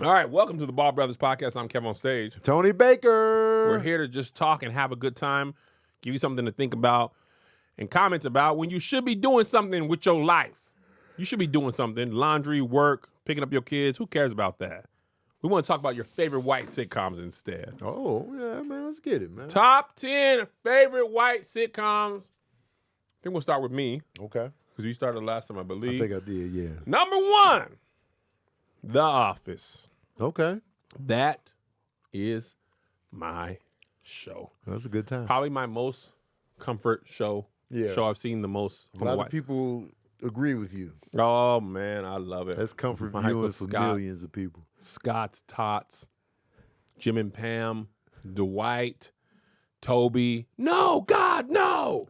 All right, welcome to the Ball Brothers Podcast. I'm Kevin on stage. Tony Baker. We're here to just talk and have a good time, give you something to think about and comment about when you should be doing something with your life. You should be doing something, laundry, work, picking up your kids. Who cares about that? We want to talk about your favorite white sitcoms instead. Oh, yeah, man. Let's get it, man. Top 10 favorite white sitcoms. I think we'll start with me. Okay. Because you started last time, I believe. I think I did, yeah. Number 1, The Office. Okay. That is my show. That's a good time. Probably my most comfort show. Yeah. Show I've seen the most. A lot of people agree with you. Oh, man, I love it. That's comfort My viewing Michael for Scott. millions of people. Scott's Tots, Jim and Pam, Dwight, Toby. No, God, no.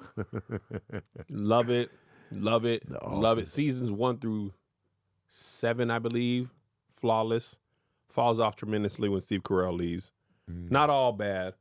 Love it. Love it. Love it. Seasons 1 through 7, I believe. Flawless. Falls off tremendously when Steve Carell leaves. Not all bad,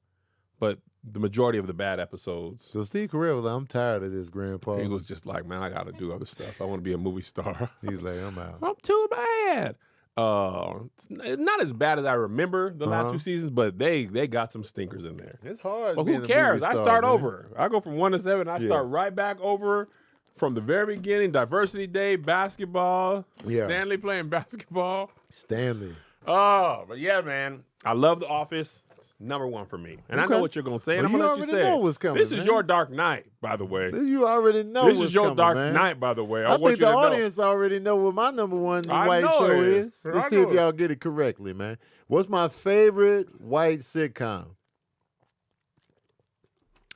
but the majority of the bad episodes. So Steve Carell was like, I'm tired of this, Grandpa. He was just like, man, I got to do other stuff. I want to be a movie star. He's like, I'm out. I'm too bad. It's not as bad as I remember the last few seasons, but they got some stinkers in there. It's hard. But being who a cares? movie I star, start man. over. I go from 1 to 7. I start right back over from the very beginning. Diversity Day, basketball. Yeah. Stanley playing basketball. Stanley. Oh, but yeah, man. I love The Office. It's number 1 for me. And I know Okay. what you're going to say, and Well, I'm you going to let you already say know it. what's coming, This is man. your Dark Night, by the way. You already know This what's is your coming, Dark man. Night, by the way. I want think you the to know. audience already know what my number 1 I white know show it. is. Let's I see if know it. y'all get it correctly, man. What's my favorite white sitcom?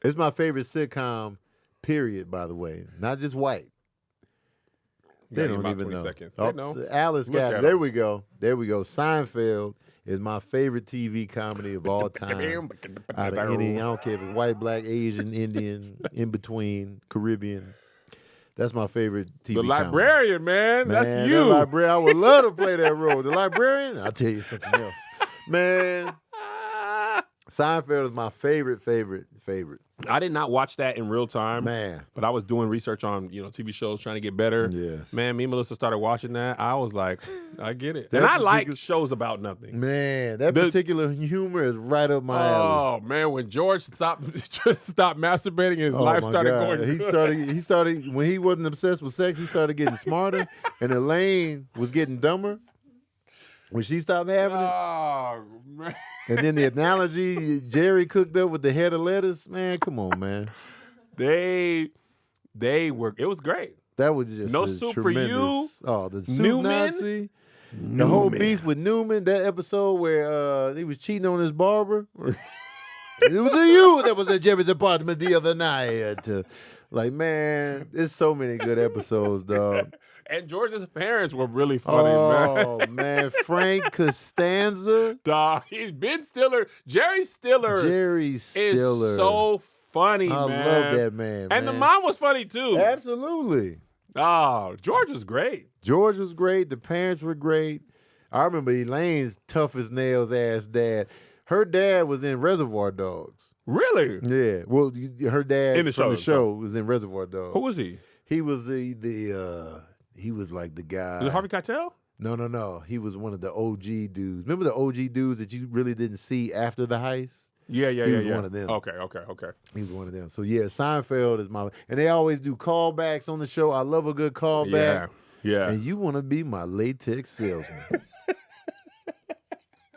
It's my favorite sitcom, period, by the way. Not just white. They Got you don't about even 20 know. seconds. Oh, They know. so Alice Look got at it. There 'em. we go. There we go. Seinfeld is my favorite TV comedy of all time. Out of any, I don't care if it's white, black, Asian, Indian, in between, Caribbean. That's my favorite TV The comedy. librarian, man. That's Man, you. that librarian, I would love to play that role. The librarian, I'll tell you something else. Man, Seinfeld is my favorite. I did not watch that in real time. Man. But I was doing research on, TV shows, trying to get better. Yes. Man, me and Melissa started watching that. I was like, I get it. That And I like particular- shows about nothing. Man, that The- particular humor is right up my alley. Oh, man, when George stopped masturbating and his Oh, life my started God. going He started when he wasn't obsessed with sex, he started getting smarter, and Elaine was getting dumber when she stopped having it. Oh, man. And then the analogy Jerry cooked up with the head of lettuce, man, come on, man. They were, it was great. That was just No a Soup for You, tremendous. Oh, the soup Newman. Nazi. The whole beef with Newman, that episode where he was cheating on his barber. It was you that was at Jerry's apartment the other night. Like, man, there's so many good episodes, dog. And George's parents were really funny, man. Oh, man. Frank Costanza. Dog, he's Ben Stiller. Jerry Stiller Jerry Stiller. is so funny, I man. love that man, And the man. mom was funny, too. Absolutely. Oh, George was great. George was great. The parents were great. I remember Elaine's tough as nails ass dad. Her dad was in Reservoir Dogs. Really? Yeah. Well, her dad In the from show, the show was in Reservoir Dogs. Who was he? He was he was like the guy. Was it Harvey Keitel? No. He was one of the OG dudes. Remember the OG dudes that you really didn't see after the heist? Yeah. He was one of them. Okay. He was one of them. So yeah, Seinfeld is my, and they always do callbacks on the show. I love a good callback. Yeah. And you want to be my latex salesman.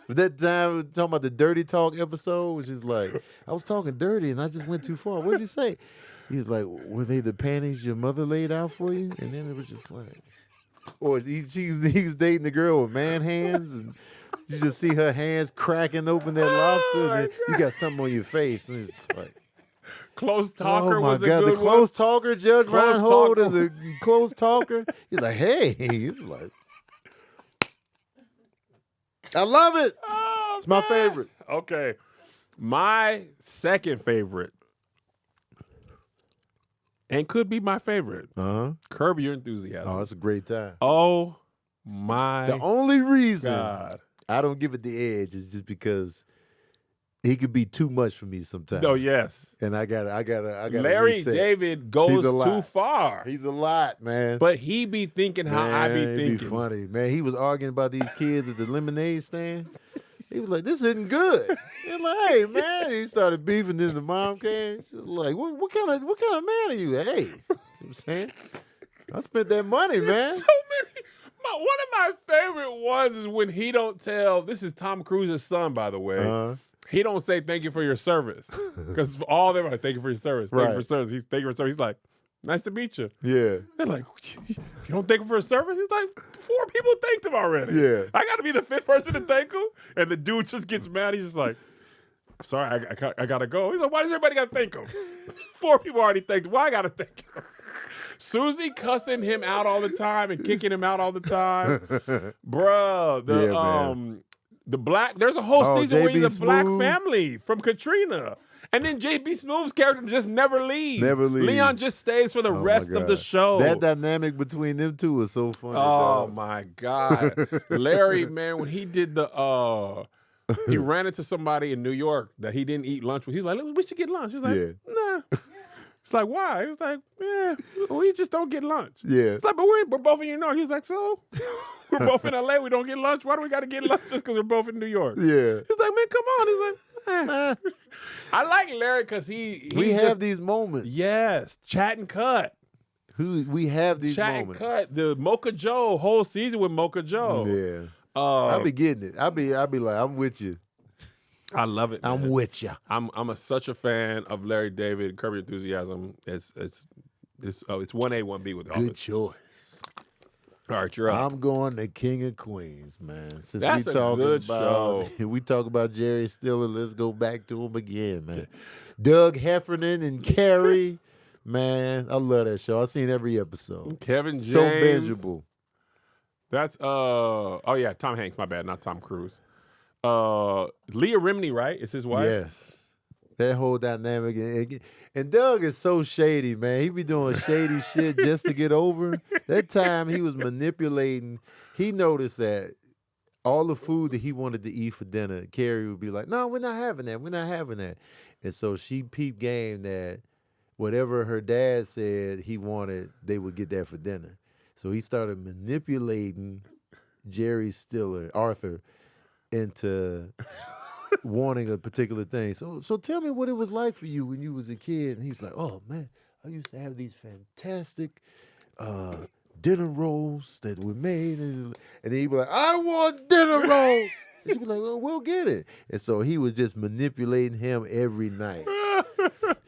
But that time, we were talking about the dirty talk episode, which is like, I was talking dirty and I just went too far. What did you say? He was like, were they the panties your mother laid out for you? And then it was just like, or he was dating the girl with man hands, and you just see her hands cracking open that lobster, and then you got something on your face, and it's just like, Close talker oh my was a God, good the close talker, Judge Close Reinhold talker. is a close talker. He's like, hey, he's like, I love it. Oh, It's my man. favorite. Okay. My second favorite, and could be my favorite, Curb Your Enthusiasm. Oh, it's a great time. Oh, my The only reason God. I don't give it the edge is just because he could be too much for me sometimes. No, yes. And I gotta Larry reset. David goes too far. He's a lot, man. But he be thinking how I be thinking. It'd be funny, man. He was arguing about these kids at the lemonade stand. He was like, "This isn't good." He's like, "Hey, man." He started beefing. Then the mom came. She was like, "What kind of man are you?" Hey, you know what I'm saying, I spent that money, man. So many. One of my favorite ones is when he don't tell. This is Tom Cruise's son, by the way. He don't say thank you for your service because all they're like, thank you for your service. Thank you for service. Thank you for service. He's like, nice to meet you. Yeah. They're like, you don't thank him for his service? He's like, 4 people thanked him already. Yeah. I got to be the 5th person to thank him? And the dude just gets mad. He's just like, I'm sorry, I got to go. He's like, why does everybody got to thank him? 4 people already thanked him. Why I got to thank him? Susie cussing him out all the time and kicking him out all the time. Bruh, there's a whole season where he's a black family from Katrina. And then J.B. Smooth's character just never leaves. Leon just stays for the rest of the show. That dynamic between them two is so funny. Oh, my God. Larry, man, when he did he ran into somebody in New York that he didn't eat lunch with. He's like, we should get lunch. He's like, nah. It's like, why? He was like, yeah, we just don't get lunch. Yeah. It's like, but we're both in New York. He's like, so? We're both in L.A. We don't get lunch. Why do we got to get lunch just because we're both in New York? Yeah. He's like, man, come on. He's like, I like Larry because we have these moments. Yes. Chat and cut. We have these moments. Chat and cut. The Mocha Joe, whole season with Mocha Joe. Yeah. I'll be getting it. I'll be like, I'm with you. I love it, man. I'm with you. I'm such a fan of Larry David, Curb Your Enthusiasm. It's 1A, 1B with all Good choice. All right, you're up. I'm going to King of Queens, man. Since That's a good show. We talk about Jerry Stiller. Let's go back to him again, man. Doug Heffernan and Carrie, man. I love that show. I've seen every episode. Kevin James. So bingeable. That's Tom Hanks. My bad, not Tom Cruise. Leah Remini, right? Is his wife? Yes. That whole dynamic. And Doug is so shady, man. He be doing shady shit just to get over. That time he was manipulating. He noticed that all the food that he wanted to eat for dinner, Carrie would be like, no, we're not having that. We're not having that. And so she peeped game that whatever her dad said he wanted, they would get that for dinner. So he started manipulating Jerry Stiller, Arthur, into wanting a particular thing. So tell me what it was like for you when you was a kid. And he's like, oh, man, I used to have these fantastic dinner rolls that were made. And then he'd be like, I want dinner rolls. And she'd be like, well, we'll get it. And so he was just manipulating him every night.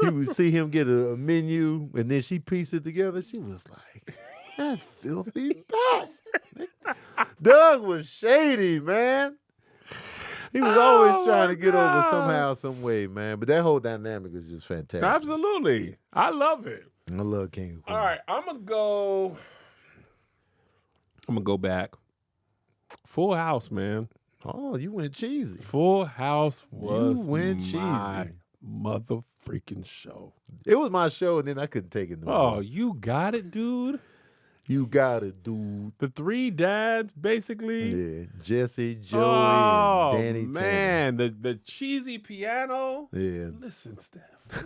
He would see him get a menu, and then she pieced it together. She was like, that filthy bastard. Doug was shady, man. He was always trying to get over somehow, some way, man. But that whole dynamic is just fantastic. Absolutely. I love it. I love King of Queens. All right, I'm gonna go back. Full House, man. Oh, you went cheesy. Full House was my cheesy. mother-freaking show. It was my show, and then I couldn't take it no more. Oh, you got it, dude. You got it, dude. The 3 dads, basically. Yeah, Jesse, Joey, and Danny man, the cheesy piano. Yeah. Listen, Steph.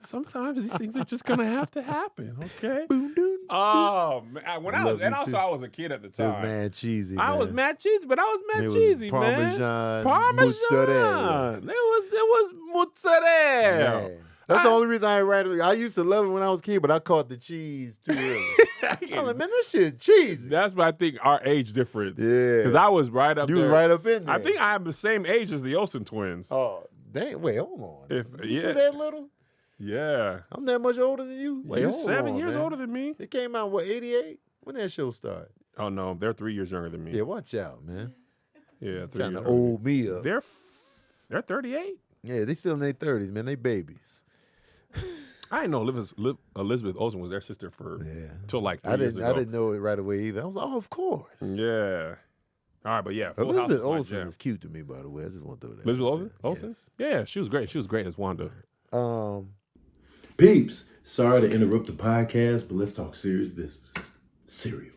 Sometimes these things are just gonna have to happen, okay? Oh, man. I was a kid at the time. It was mad cheesy. I was mad cheesy, but I was mad it cheesy, was man. Parmesan. Mozzarella. It was mozzarella. Yeah. That's the only reason I ain't write it. I used to love it when I was a kid, but I caught the cheese too early. I'm like, man, this shit cheesy. That's what I think our age difference. Yeah. Because I was right up there. You was right up in there. I think I am the same age as the Olsen twins. Oh, dang. Wait, hold on. You that little? Yeah. I'm that much older than you? Wait, You're 7 years older than me. It came out, 88? When that show started? Oh, no. They're 3 years younger than me. Yeah, watch out, man. Yeah, 3 trying years to old me up. They're 38? Yeah, they still in their 30s, man. They babies. I didn't know Elizabeth Olsen was their sister till like 3 years ago. I didn't know it right away either. I was like, oh, of course. Yeah. All right, but yeah. Full Elizabeth House Olsen is cute to me, by the way. I just want to throw that. Elizabeth Olsen? Yes. Yeah, she was great. She was great as Wanda. Peeps, sorry to interrupt the podcast, but let's talk serious business. Cereal.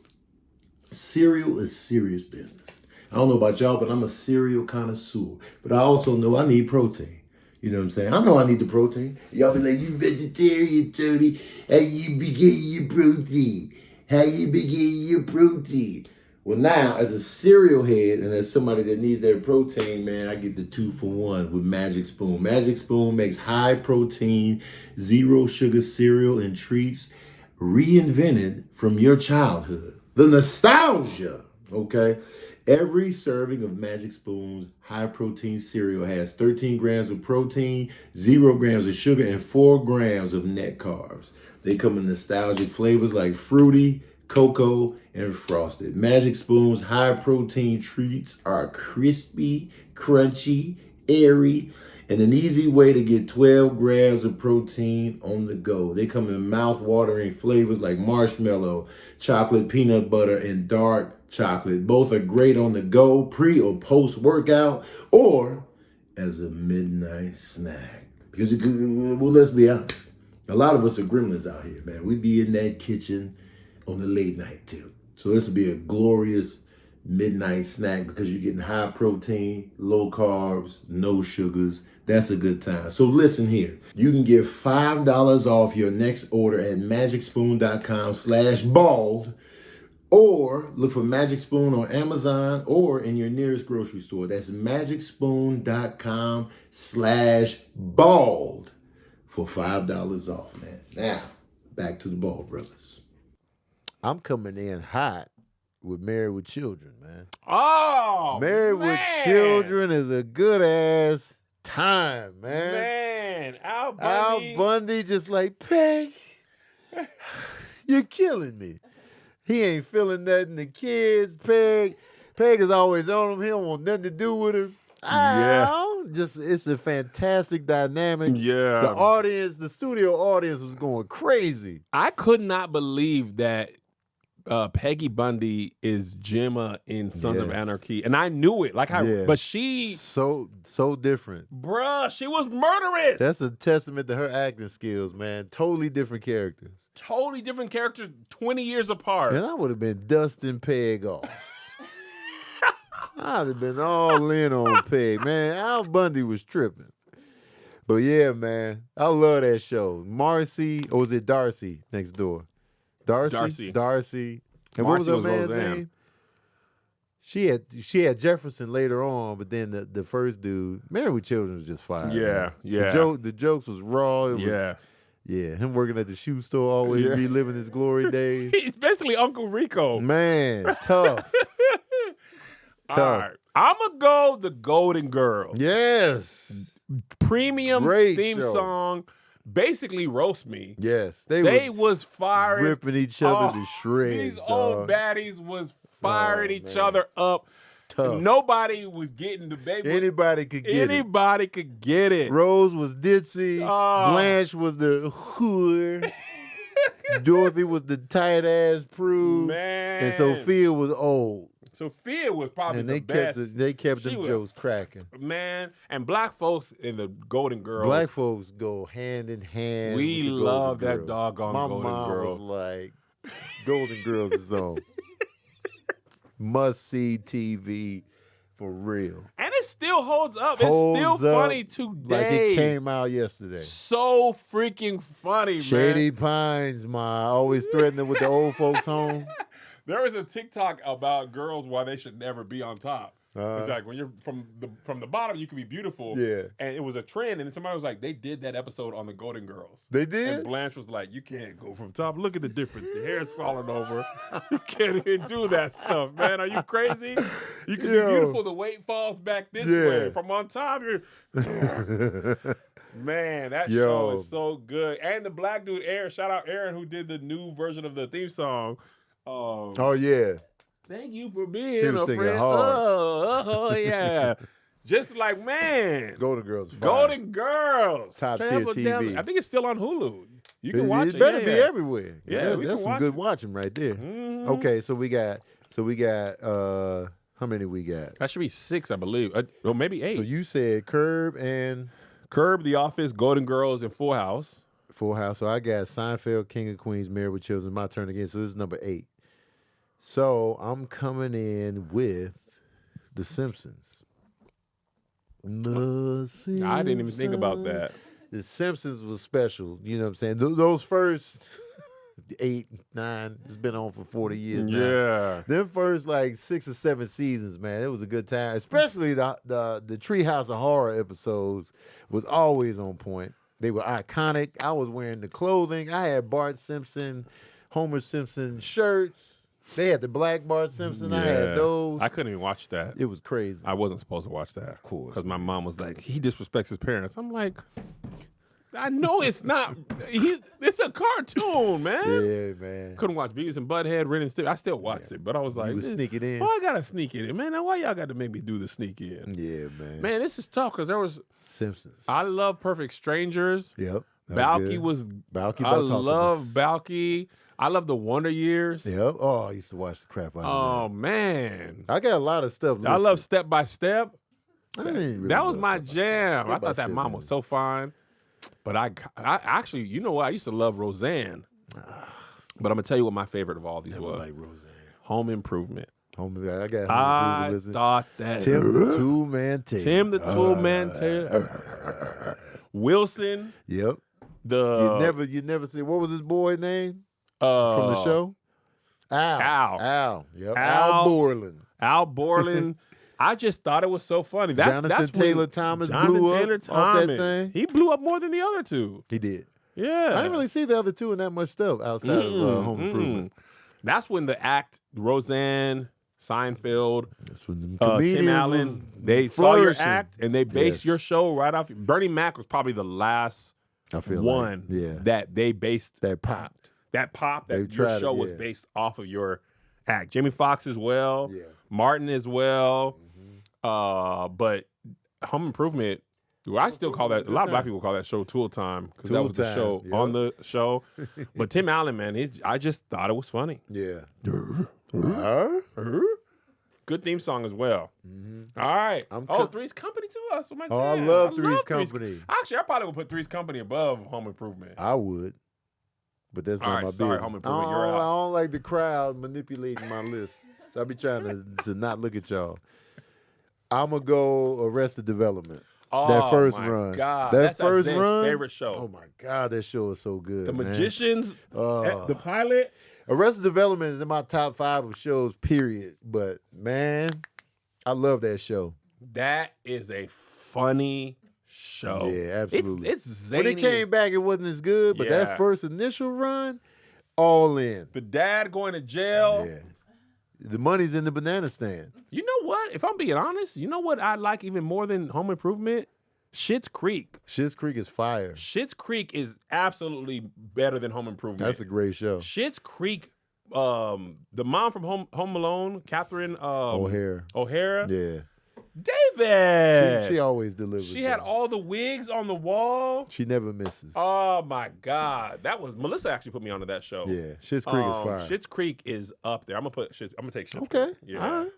Cereal is serious business. I don't know about y'all, but I'm a cereal connoisseur. But I also know I need protein. You know what I'm saying? I know I need the protein. Y'all be like, you vegetarian, Tony. How you be getting your protein? How you be getting your protein? Well, now, as a cereal head and as somebody that needs their protein, man, I get the 2-for-1 with Magic Spoon. Magic Spoon makes high protein, zero sugar cereal and treats reinvented from your childhood. The nostalgia, okay? Every serving of Magic Spoon's high protein cereal has 13 grams of protein, 0 grams of sugar, and 4 grams of net carbs. They come in nostalgic flavors like fruity, cocoa, and frosted. Magic Spoon's high protein treats are crispy, crunchy, airy, and an easy way to get 12 grams of protein on the go. They come in mouth-watering flavors like marshmallow, chocolate, peanut butter, and dark chocolate. Both are great on the go, pre or post-workout, or as a midnight snack. Because, well, let's be honest. A lot of us are gremlins out here, man. We be in that kitchen on the late night tip. So this will be a glorious midnight snack because you're getting high protein, low carbs, no sugars. That's a good time. So listen here. You can get $5 off your next order at magicspoon.com/bald, or look for Magic Spoon on Amazon or in your nearest grocery store. That's magicspoon.com/bald for $5 off, man. Now, back to the Bald Brothers. I'm coming in hot with Married with Children, man. Oh, Married with Children is a good ass time, man. Man, Al Al Bundy just like, Peg, you're killing me. He ain't feeling nothing. The kids, Peg is always on him. He don't want nothing to do with her. Just it's a fantastic dynamic. Yeah. The audience, the studio audience was going crazy. I could not believe that Peggy Bundy is Gemma in Sons of Yes. Anarchy, and I knew it. But she, so different. bruh, she was murderous. That's a testament to her acting skills, man. Totally different characters. Totally different characters, 20 years apart. And I would have been dusting Peg off. I'd have been all in on Peg, man. Al Bundy was tripping. But yeah, man, I love that show. Marcy, or was it Darcy next door? Darcy. And what was her man's name? She had Jefferson later on, but then the first dude, Married with Children, was just fire. Yeah, man. yeah. The jokes was raw. It was, yeah. Him working at the shoe store, always reliving his glory days. He's basically Uncle Rico. Man, tough. All right. I'm going to go the Golden Girls. Yes. Premium Great theme show. song. Basically roast me. Yes. They was firing. Ripping each other to shreds. These dog. old baddies was firing each other up. Tough. Nobody was getting the baby. Anybody could get it. Anybody could get it. Rose was ditzy. Oh. Blanche was the hood. Dorothy was the tight ass prude. Man. And Sophia was old. Sophia was probably And the best. they kept She them was- jokes cracking. Man, and black folks in the Golden Girls. Black folks go hand in hand. We with the love Golden that Girls. doggone My Golden mom Girl. was like, Golden Girls is on. Must see TV for real. And it still holds up. Holds it's still up funny today. Like it came out yesterday. So freaking funny, Shady man. Pines, ma. Always threatening with the old folks home. There was a TikTok about girls why they should never be on top. It's like when you're from the bottom, you can be beautiful. Yeah. And it was a trend, and somebody was like, they did that episode on the Golden Girls. They did? And Blanche was like, you can't go from top. Look at the difference. The hair's falling over. You can't even do that stuff, man. Are you crazy? You can be beautiful. The weight falls back this way. From on top, you're... Man, that show is so good. And the black dude, Aaron, shout out Aaron, who did the new version of the theme song. Oh, yeah. Thank you for He being was a singing friend. hard. Oh, yeah. Just like, man. Golden Girls. Fire. Golden Girls. Top tier Travel TV. down- I think it's still on Hulu. You can watch it. It better yeah, be yeah. everywhere. Yeah, we that's can some watch good it. watching right there. Mhm. Okay, so we got how many we got? That should be 6, I believe. Or maybe 8. So you said Curb and Curb, The Office, Golden Girls, and Full House. Full House. So I got Seinfeld, King of Queens, Married with Children. My turn again. So this is number 8. So I'm coming in with The Simpsons. The Simpsons. I didn't even think about that. The Simpsons was special. You know what I'm saying? Those first 8, 9, it's been on for 40 years now. Yeah. Them first like 6 or 7 seasons, man, it was a good time. Especially the Treehouse of Horror episodes was always on point. They were iconic. I was wearing the clothing. I had Bart Simpson, Homer Simpson shirts. They had the black Bart Simpson. I had those. I couldn't even watch that. It was crazy. I wasn't supposed to watch that. Of course, because my mom was like, he disrespects his parents. I'm like, I know it's not. It's a cartoon, man. Yeah, man. Couldn't watch Beavis and Butthead, Ren and Stimpy. I still watched it, but I was like, You would sneak it in. Why I gotta sneak it in, man? Now, why y'all got to make me do the sneak in? Yeah, man. Man, this is tough because there was. Simpsons. I love Perfect Strangers. Yep. Balky was. Balky. I love Balky. I love the Wonder Years. Yep. Oh, I used to watch the crap out of Oh man, that. I got a lot of stuff. I love Step by Step. I didn't really That was love my Step by jam. Step. I Step by thought that Step, mom man. was so fine. But I actually, you know what? I used to love Roseanne. But I'm gonna tell you what my favorite of all these Never was. like Roseanne. Home Improvement. I got I listen. thought that Tim the Two-Man Taylor. Tim the Toolman Taylor. Wilson. Yep. You never see what was his boy name from the show? Al. Yep. Al Borland. Al Borland. I just thought it was so funny. That's Taylor when Thomas Jonathan blew up Taylor off that Thomas. thing. He blew up more than the other two. He did. Yeah. I didn't really see the other two in that much stuff outside of Home Improvement. That's when the act, Roseanne, Seinfeld, That's when the Tim comedians Allen, was they saw your flourishing. act and they based Yes. your show right off. Bernie Mac was probably the last I feel one that they based that popped. that They your tried it, show was yeah. based off of your act. Jimmy Fox as well, Yeah. Martin as well, but Home Improvement. Well, I still call that. A lot of black people call that show Tool Time because that Tool was the Time, show yep. on the show. But Tim Allen, man, I just thought it was funny. Yeah. Good theme song as well. All right. Three's Company to us. Oh, I love Three's Company. Actually, I probably would put Three's Company above Home Improvement. I would. But that's All not right, my sorry, business. Home Improvement, you're out. I don't like the crowd manipulating my list. So I be trying to not look at y'all. I'm going to go Arrested Development. Oh, that first my run. God. That That's first Azan's run. favorite show. Oh, my God. That show is so good. The man. Magicians, the pilot. Arrested Development is in my top 5 of shows, period. But, man, I love that show. That is a funny show. Yeah, absolutely. It's zany. When it came back, it wasn't as good, but Yeah. that first initial run, all in. The dad going to jail. Yeah. The money's in the banana stand. You know what? If I'm being honest, you know what I like even more than Home Improvement? Schitt's Creek. Schitt's Creek is fire. Schitt's Creek is absolutely better than Home Improvement. That's a great show. Schitt's Creek, the mom from Home Alone, Catherine O'Hara. Yeah. David. She always delivers. She had all the wigs on the wall. She never misses. Oh my God, that was Melissa actually put me onto that show. Yeah, Schitt's Creek is fire. Schitt's Creek is up there. I'm gonna take Schitt's Okay. Creek. Yeah. All right.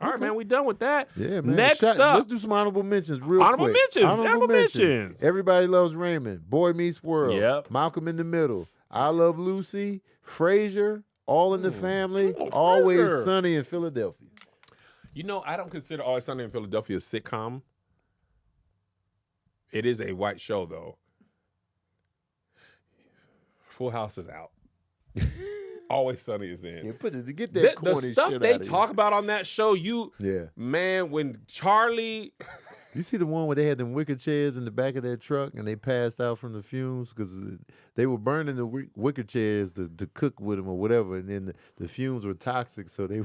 All right, man. We done with that. Yeah, man. Next up, let's do some honorable mentions real Honorable quick. mentions. Honorable mentions. Everybody Loves Raymond. Boy Meets World. Yep. Malcolm in the Middle. I Love Lucy. Frasier. All in the Family. Oh, Always Frasier. Sunny in Philadelphia. You know, I don't consider Always Sunny in Philadelphia a sitcom. It is a white show, though. Full House is out. Always Sunny is in. Yeah, get that The corny stuff shit they out of talk about on that show, Yeah. man, when Charlie, You see the one where they had them wicker chairs in the back of their truck and they passed out from the fumes because they were burning the wicker chairs to cook with them or whatever, and then the fumes were toxic, so they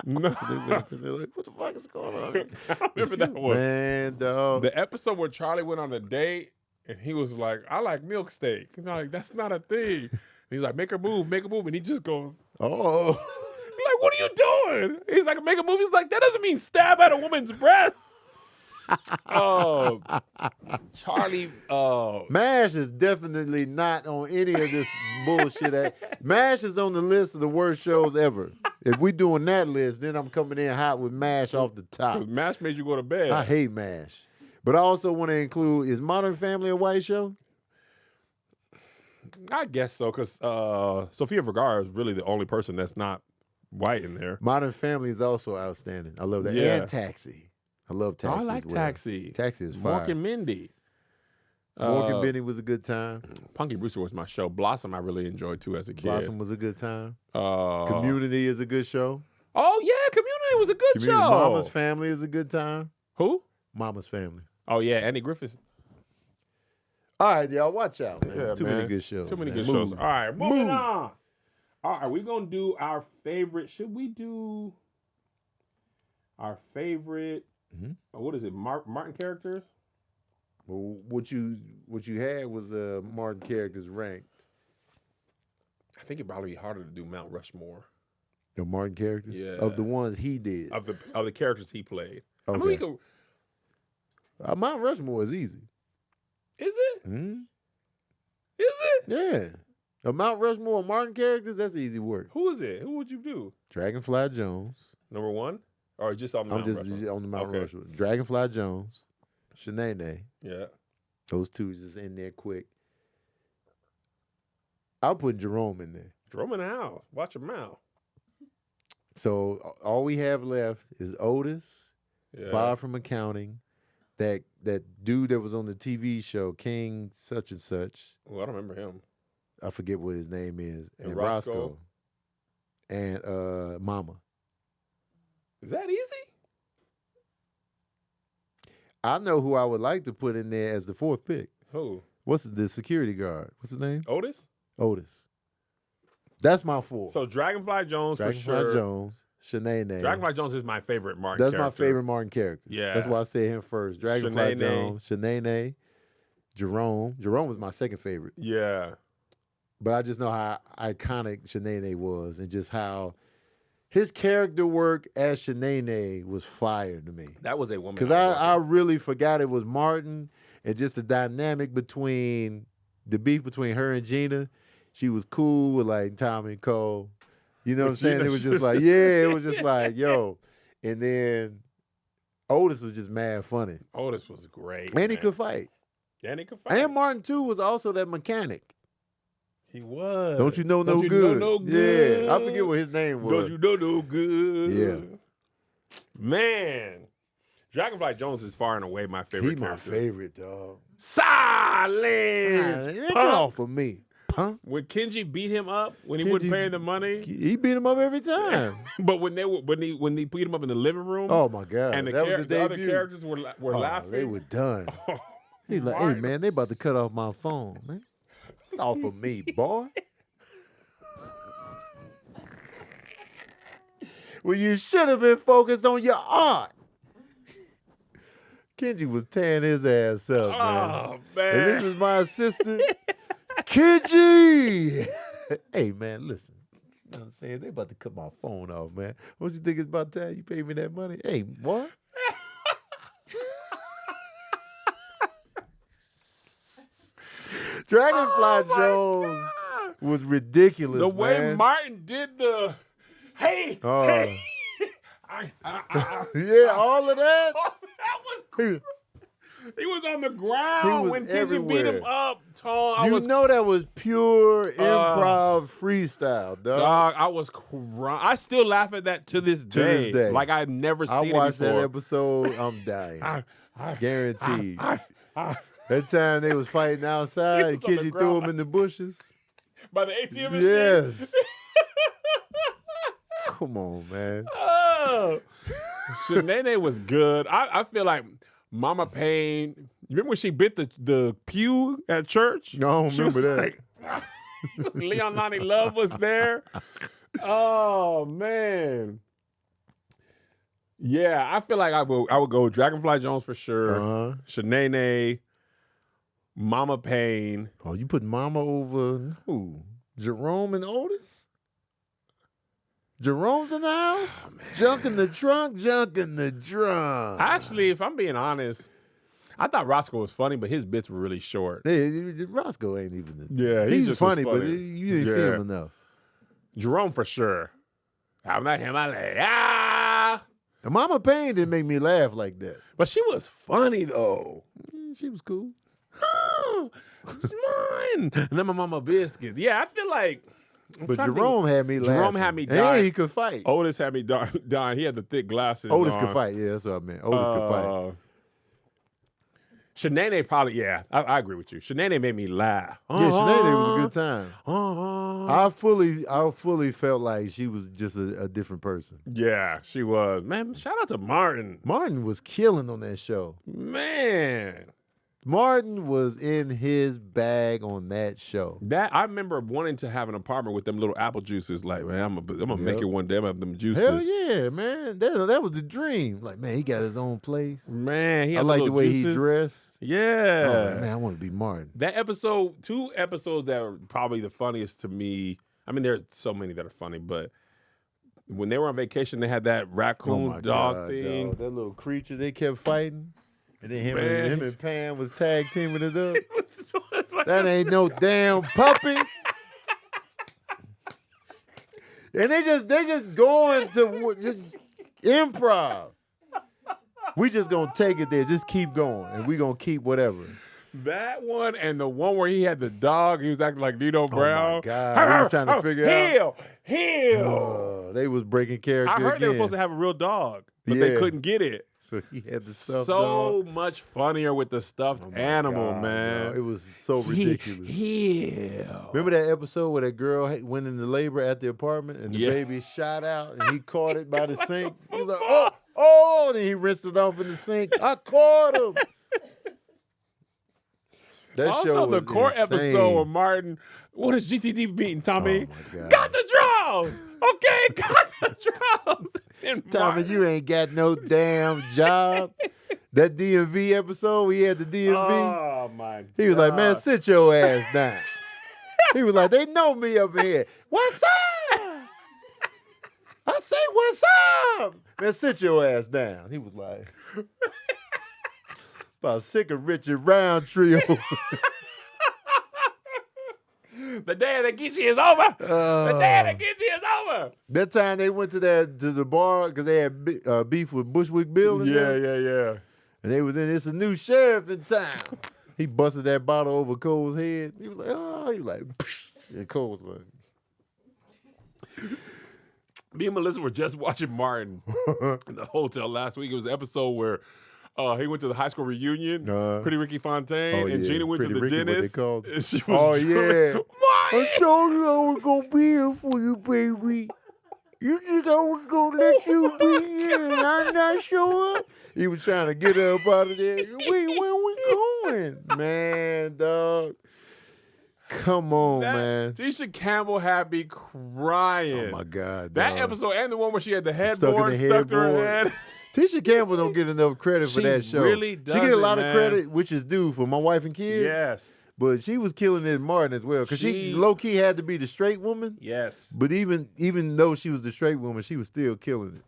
no, so they're like, what the fuck is going on? I remember that one. Man, dog. The episode where Charlie went on a date and he was like, I like milk steak. And I'm like, that's not a thing. And he's like, make a move. And he just goes, Oh. like, what are you doing? He's like, make a move. He's like, that doesn't mean stab at a woman's breast. Oh, Charlie. MASH is definitely not on any of this bullshit. MASH is on the list of the worst shows ever. If we doing that list, then I'm coming in hot with MASH off the top. Because MASH made you go to bed. I hate MASH. But I also want to include, is Modern Family a white show? I guess so, because Sofia Vergara is really the only person that's not White in there. Modern Family is also outstanding. I love that. Yeah. And Taxi. I love Oh, Taxi. I like as well. Taxi. Taxi is fire. Mork and Mindy. Mork and Benny was a good time. Punky Brewster was my show. Blossom I really enjoyed too as a kid. Blossom was a good time. Uh, Community is a good show. Oh yeah, Community was a good show. Mama's Family is a good time. Who? Mama's Family. Oh yeah, Andy Griffith. All right, y'all, watch out, man. Yeah, There's too man. many good shows. Too many man. good shows. Move. All right, moving Move. on. All right, we're gonna do our favorite. Should we do our favorite? What is it? Martin characters. Well, what you had was Martin characters ranked. I think it'd probably be harder to do Mount Rushmore The Martin characters? Yeah. Of the ones he did. of the characters he played. I mean, Okay. we could, Mount Rushmore is easy. is it? Mm-hmm. Is it? Yeah. A Mount Rushmore of Martin characters, that's easy work. Who is it? Who would you do? Dragonfly Jones. Number one, or just on the I'm Mount just Rushmore? on the Mount Okay. Rushmore. Dragonfly Jones. Shanae. Yeah. Those two just in there quick. I'll put Jerome in there. Drum in the house. Watch your mouth. So all we have left is Otis, Yeah. Bob from accounting, that dude that was on the TV show, King such and such. Oh, I don't remember him. I forget what his name is. And And Roscoe. Roscoe. And Mama. Is that easy? I know who I would like to put in there as the fourth pick. Who? What's the security guard? What's his name? Otis? Otis. That's my four. So Dragonfly Jones Dragonfly for sure. Jones, Shanae. Dragonfly Jones is my favorite Martin That's character. my favorite Martin character. Yeah. That's why I said him first. Dragonfly Shanae. Jones, Shanae, Jerome. Jerome was my second favorite. Yeah. But I just know how iconic Shanae was and just how his character work as Shanae was fire to me. That was a woman. Because I really forgot it was Martin and just the dynamic between the beef between her and Gina. She was cool with like Tommy and Cole. You know what I'm saying? It was just like, yeah, it was just like, yo. And then Otis was just mad funny. Otis was great. And he man. could fight. And he could fight. And Martin, too, was also that mechanic. He was. Don't you know no Don't you good? know no good? Yeah. I forget what his name was. Don't you know no good? Yeah. Man. Dragonfly Jones is far and away my favorite He my character. favorite, dog. Silent. Get off of me, punk. When Kenji beat him up, when he wouldn't Kenji- pay him the money, He beat him up every time. but when they beat him up in the living room, Oh, my God. and that was the the other debut. characters were laughing, They were done. Oh, He's like, hey, Martin- man, they about to cut off my phone, man. Get off of me, boy. Well, you should have been focused on your art. Kenji was tearing his ass up, man. Oh man! And this is my assistant, Kenji. Hey, man, listen. You know what I'm saying? They about to cut my phone off, man. What you think it's about time you pay me that money? Hey, boy. Dragonfly Jones was ridiculous, the way man. Martin did the hey, Oh. hey. Yeah, all of that. That was cool. He was on the ground He was when Kenji beat everywhere. him up. Tone, I You was know that was pure improv freestyle, dog. dog. I was crying. I still laugh at that to this day. day. Like I've never I seen watched it that before. episode. I'm dying. Guaranteed. I- That time they was fighting outside and He was on the Kenji threw him ground. in the bushes. By the ATM machine. Yes. Come on, man. Oh, Shanae was good. I feel like Mama Payne. You remember when she bit the pew at church? I don't She remember was that. like, Leon Lonnie Love was there. Oh man. Yeah, I feel like I would go Dragonfly Jones for sure. Uh-huh. Shanae, Mama Payne. Oh, you put Mama over who? Jerome and Otis? Jerome's in the house? Junk in the trunk, junk in the trunk. Actually, if I'm being honest, I thought Roscoe was funny, but his bits were really short. Hey, Roscoe ain't even. Yeah, he's just funny, was but you didn't see Yeah. him enough. Jerome for sure. I met him. I like, ah. And Mama Payne didn't make me laugh like that. But she was funny though. She was cool. Oh, it's mine. And then my mama biscuits. Yeah, I feel like But Jerome had me laughing. Jerome had me And dying. he could fight. Otis had me dying. He had the thick glasses. Otis on. could fight. Yeah, that's what I meant. Otis could fight. Shanae probably, yeah, I agree with you. Shanae made me laugh. Yeah, Shanae was a good time. Uh-huh. I fully felt like she was just a different person. Yeah, she was. Man, shout out to Martin. Martin was killing on that show. Man. Martin was in his bag on that show. That I remember wanting to have an apartment with them little apple juices. Like, man, I'm gonna make it one day. I'm gonna have them juices. Hell yeah, man. That was the dream. Like, man, he got his own place. Man, he I had like the way juices. he dressed. Yeah. Oh, like, man, I want to be Martin. That episode, 2 episodes that are probably the funniest to me. I mean, there's so many that are funny, but when they were on vacation, they had that raccoon dog thing. Dog. That little creature, they kept fighting. And then him and Pam was tag teaming it up. That ain't no damn puppy. And they just going to just improv. We just gonna take it there. Just keep going, and we gonna keep whatever. That one and the one where he had the dog, he was acting like Dino Brown. Oh my God, he was trying to figure out. Heal. They was breaking character. I heard again. they were supposed to have a real dog, but they couldn't get it. So he had the stuffed So dog. much funnier with the stuffed animal, God, man. no, it was so ridiculous. Heal. Remember that episode where that girl went into labor at the apartment and the baby shot out and he caught it by the sink? He was like, oh, and then he rinsed it off in the sink. I caught him. That also, show was the court insane. episode where Martin, what is GTD beating Tommy? Oh my God. Got the draws. Okay, got the draws. And Tommy, you ain't got no damn job. That DMV episode, we had the DMV. Oh my God. He was like, man, sit your ass down. He was like, they know me up in here. What's up? I say, what's up? Man, sit your ass down. He was like, about sick of Richard Roundtree. The day that gets you is over. The day that gets you is over. That time they went to the bar because they had beef with Bushwick Bill. Yeah. And they was in, it's a new sheriff in town. He busted that bottle over Cole's head. He was like, oh, he was like, psh. And Cole was like. Me and Melissa were just watching Martin in the hotel last week. It was an episode where he went to the high school reunion, Pretty Ricky Fontaine, and Gina went to the dentist. And she was yeah. Martin! I told you I was going to be here for you, baby. You think I was going to let you be here and I'm not show up? He was trying to get her up out of there. Wait, where we going? Man, dog. Come on, man. Tisha Campbell had me crying. Oh, my God, that dog. episode and the one where she had the headboard stuck to her head. Tisha Campbell don't get enough credit for that show. Really She get a lot man. of credit, which is due for My Wife and Kids. Yes. But she was killing it in Martin as well. Because she low-key had to be the straight woman. Yes. But even though she was the straight woman, she was still killing it.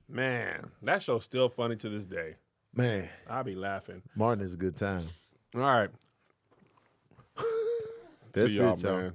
Man, that show's still funny to this day. Man. I'll be laughing. Martin is a good time. All right. That's See y'all, it, y'all. man.